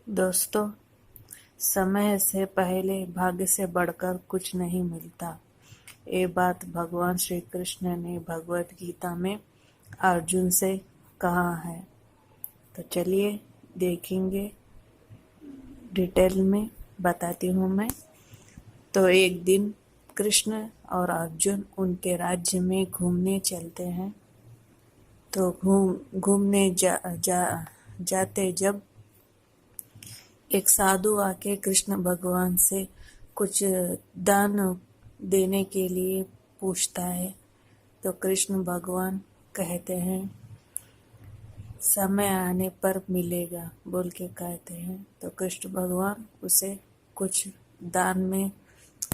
दोस्तों, समय से पहले भाग्य से बढ़कर कुछ नहीं मिलता। ये बात भगवान श्री कृष्ण ने भगवत गीता में अर्जुन से कहा है। तो चलिए देखेंगे, डिटेल में बताती हूँ मैं। तो एक दिन कृष्ण और अर्जुन उनके राज्य में घूमने चलते हैं। तो घूमने जाते जब एक साधु आके कृष्ण भगवान से कुछ दान देने के लिए पूछता है। तो कृष्ण भगवान कहते हैं समय आने पर मिलेगा बोल के कहते हैं। तो कृष्ण भगवान उसे कुछ दान में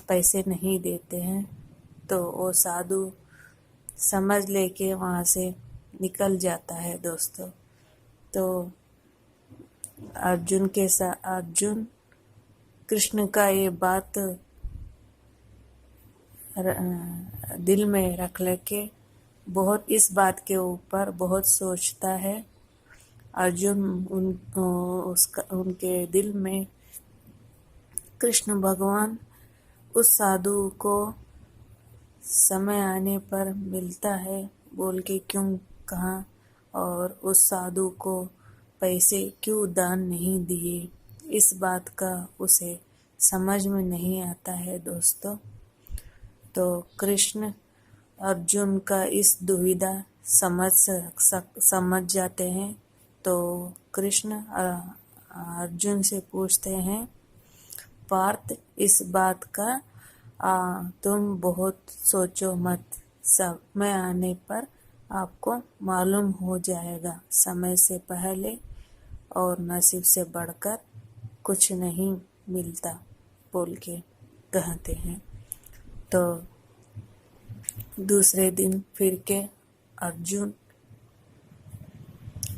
पैसे नहीं देते हैं। तो वो साधु समझ लेके वहाँ से निकल जाता है दोस्तों। तो अर्जुन कृष्ण का ये बात दिल में रख लेके बहुत इस बात के ऊपर बहुत सोचता है। अर्जुन उनके दिल में कृष्ण भगवान उस साधु को समय आने पर मिलता है बोल के क्यों कहा, और उस साधु को पैसे क्यों दान नहीं दिए, इस बात का उसे समझ में नहीं आता है दोस्तों। तो कृष्ण अर्जुन का इस दुविधा समझ जाते हैं। तो कृष्ण अर्जुन से पूछते हैं, पार्थ इस बात का तुम बहुत सोचो मत, समय आने पर आपको मालूम हो जाएगा। समय से पहले और नसीब से बढ़कर कुछ नहीं मिलता बोल के कहते हैं। तो दूसरे दिन फिर के अर्जुन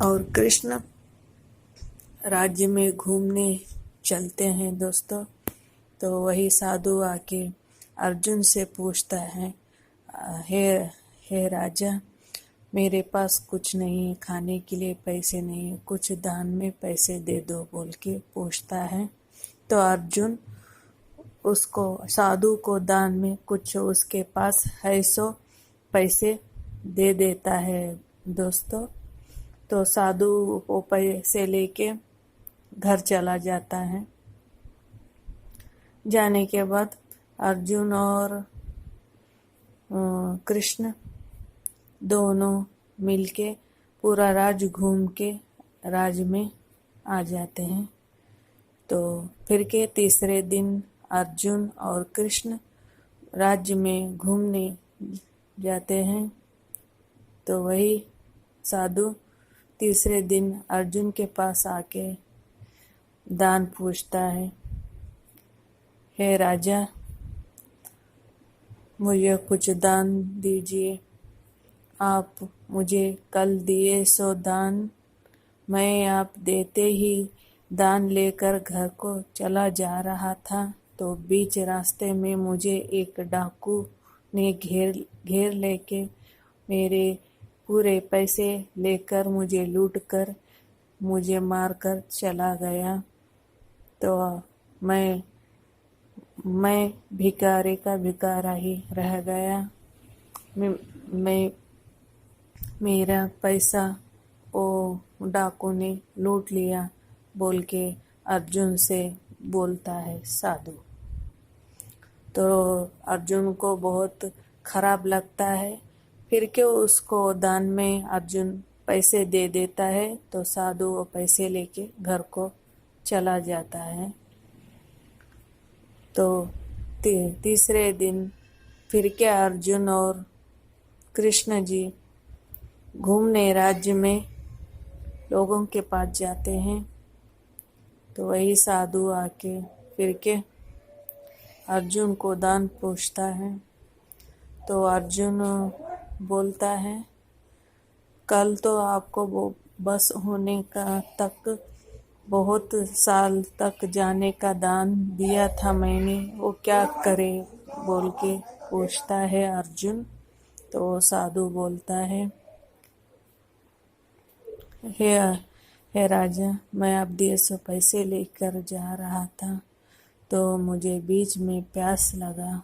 और कृष्ण राज्य में घूमने चलते हैं दोस्तों। तो वही साधु आके अर्जुन से पूछता है, हे राजा, मेरे पास कुछ नहीं है, खाने के लिए पैसे नहीं है, कुछ दान में पैसे दे दो बोल के पूछता है। तो अर्जुन उसको साधु को दान में कुछ उसके पास है सो पैसे दे देता है दोस्तों। तो साधु वो पैसे लेके घर चला जाता है। जाने के बाद अर्जुन और कृष्ण दोनों मिलके पूरा राज्य घूम के राज्य में आ जाते हैं। तो फिर के तीसरे दिन अर्जुन और कृष्ण राज्य में घूमने जाते हैं। तो वही साधु तीसरे दिन अर्जुन के पास आके दान पूछता है, हे राजा, मुझे कुछ दान दीजिए। आप मुझे कल दिए सो दान मैं आप देते ही दान लेकर घर को चला जा रहा था। तो बीच रास्ते में मुझे एक डाकू ने घेर लेके मेरे पूरे पैसे लेकर मुझे लूट कर मुझे मारकर चला गया। तो मैं भिखारी का भिखारा ही रह गया। मैं मेरा पैसा वो डाकू ने लूट लिया बोल के अर्जुन से बोलता है साधु। तो अर्जुन को बहुत खराब लगता है। फिर क्यों उसको दान में अर्जुन पैसे दे देता है। तो साधु वो पैसे लेके घर को चला जाता है। तो तीसरे दिन फिर क्या अर्जुन और कृष्ण जी घूमने राज्य में लोगों के पास जाते हैं। तो वही साधु आके फिर के अर्जुन को दान पूछता है। तो अर्जुन बोलता है, कल तो आपको वो बस होने का तक बहुत साल तक जाने का दान दिया था मैंने, वो क्या करे बोल के पूछता है अर्जुन। तो साधु बोलता है, हे हे राजा, मैं अब 150 पैसे लेकर जा रहा था तो मुझे बीच में प्यास लगा,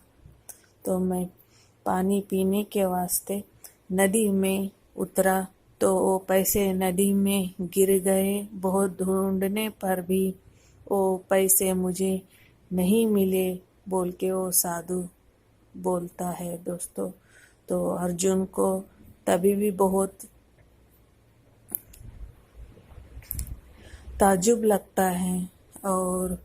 तो मैं पानी पीने के वास्ते नदी में उतरा तो वो पैसे नदी में गिर गए। बहुत ढूंढने पर भी वो पैसे मुझे नहीं मिले बोल के वो साधु बोलता है दोस्तों। तो अर्जुन को तभी भी बहुत ताज्जुब लगता है और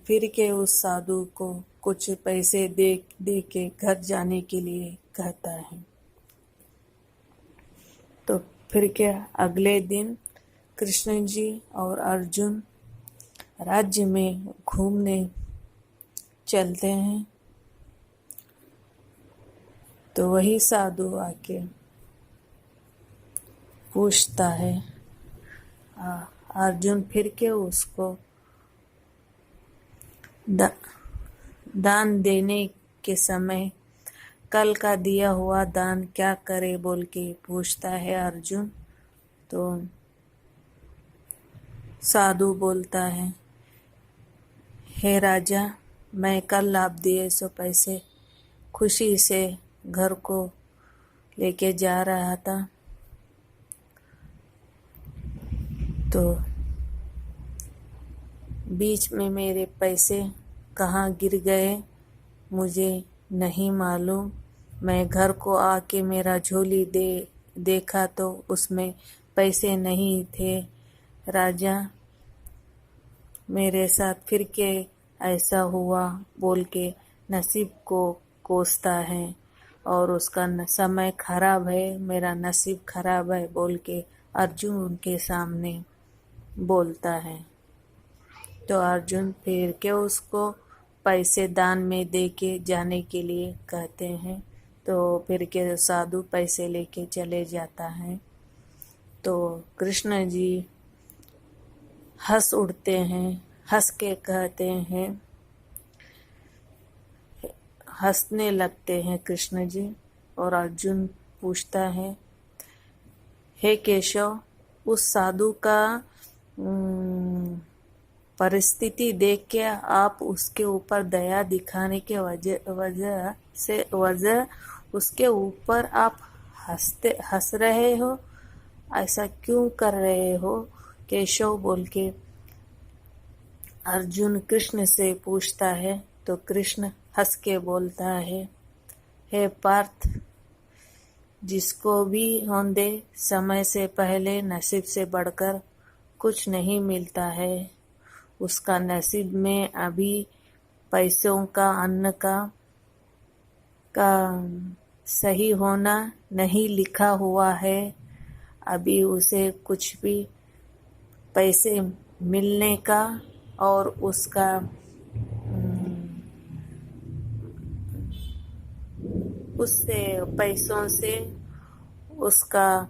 फिर के उस साधु को कुछ पैसे दे के घर जाने के लिए कहता है। तो फिर के अगले दिन कृष्ण जी और अर्जुन राज्य में घूमने चलते हैं। तो वही साधु आके पूछता है, अर्जुन फिर के उसको दान देने के समय कल का दिया हुआ दान क्या करे बोल के पूछता है अर्जुन। तो साधु बोलता है, हे राजा, मैं कल आप दिए सो पैसे खुशी से घर को लेके जा रहा था, तो बीच में मेरे पैसे कहाँ गिर गए मुझे नहीं मालूम। मैं घर को आके मेरा झोली देखा तो उसमें पैसे नहीं थे। राजा, मेरे साथ फिर के ऐसा हुआ बोल के नसीब को कोसता है और उसका समय खराब है, मेरा नसीब खराब है बोल के अर्जुन उनके सामने बोलता है। तो अर्जुन फिर के उसको पैसे दान में दे के जाने के लिए कहते हैं। तो फिर के साधु पैसे लेके चले जाता है। तो कृष्ण जी हंस उठते हैं, हंस के कहते हैं, हंसने लगते हैं कृष्ण जी। और अर्जुन पूछता है, हे केशव, उस साधु का परिस्थिति देख के आप उसके ऊपर दया दिखाने के वजह उसके ऊपर आप हंस रहे हो, ऐसा क्यों कर रहे हो केशव बोल के अर्जुन कृष्ण से पूछता है। तो कृष्ण हंस के बोलता है, हे पार्थ, जिसको भी होंदे समय से पहले नसीब से बढ़कर कुछ नहीं मिलता है। उसका नसीब में अभी पैसों का, अन्न का सही होना नहीं लिखा हुआ है। अभी उसे कुछ भी पैसे मिलने का और उसका उससे पैसों से उसका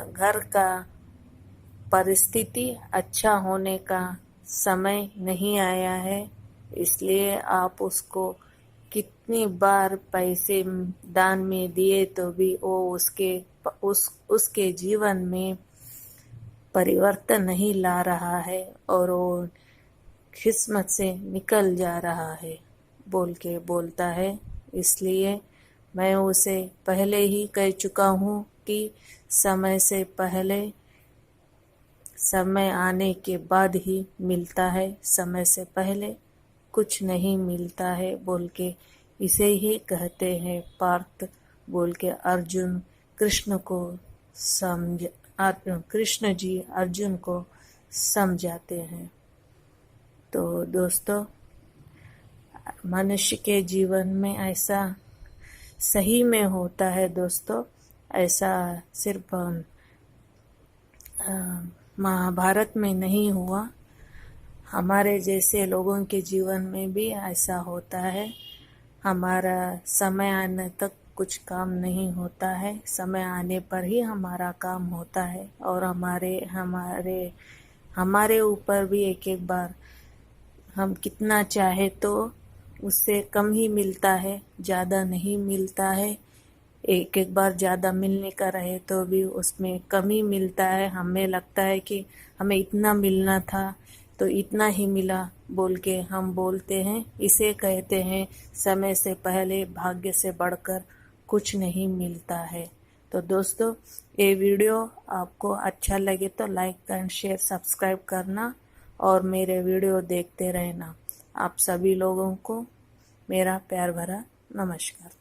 घर का परिस्थिति अच्छा होने का समय नहीं आया है। इसलिए आप उसको कितनी बार पैसे दान में दिए तो भी वो उसके जीवन में परिवर्तन नहीं ला रहा है और वो किस्मत से निकल जा रहा है बोल के बोलता है। इसलिए मैं उसे पहले ही कह चुका हूँ कि समय से पहले समय आने के बाद ही मिलता है, समय से पहले कुछ नहीं मिलता है बोल के इसे ही कहते हैं पार्थ बोल के अर्जुन कृष्ण जी अर्जुन को समझाते हैं। तो दोस्तों, मनुष्य के जीवन में ऐसा सही में होता है दोस्तों। ऐसा सिर्फ महाभारत में नहीं हुआ, हमारे जैसे लोगों के जीवन में भी ऐसा होता है। हमारा समय आने तक कुछ काम नहीं होता है, समय आने पर ही हमारा काम होता है। और हमारे ऊपर भी एक एक बार हम कितना चाहे तो उससे कम ही मिलता है, ज़्यादा नहीं मिलता है। एक एक बार ज़्यादा मिलने का रहे तो भी उसमें कमी मिलता है। हमें लगता है कि हमें इतना मिलना था तो इतना ही मिला बोल के हम बोलते हैं। इसे कहते हैं समय से पहले भाग्य से बढ़कर कुछ नहीं मिलता है। तो दोस्तों, ये वीडियो आपको अच्छा लगे तो लाइक एंड शेयर सब्सक्राइब करना और मेरे वीडियो देखते रहना। आप सभी लोगों को मेरा प्यार भरा नमस्कार।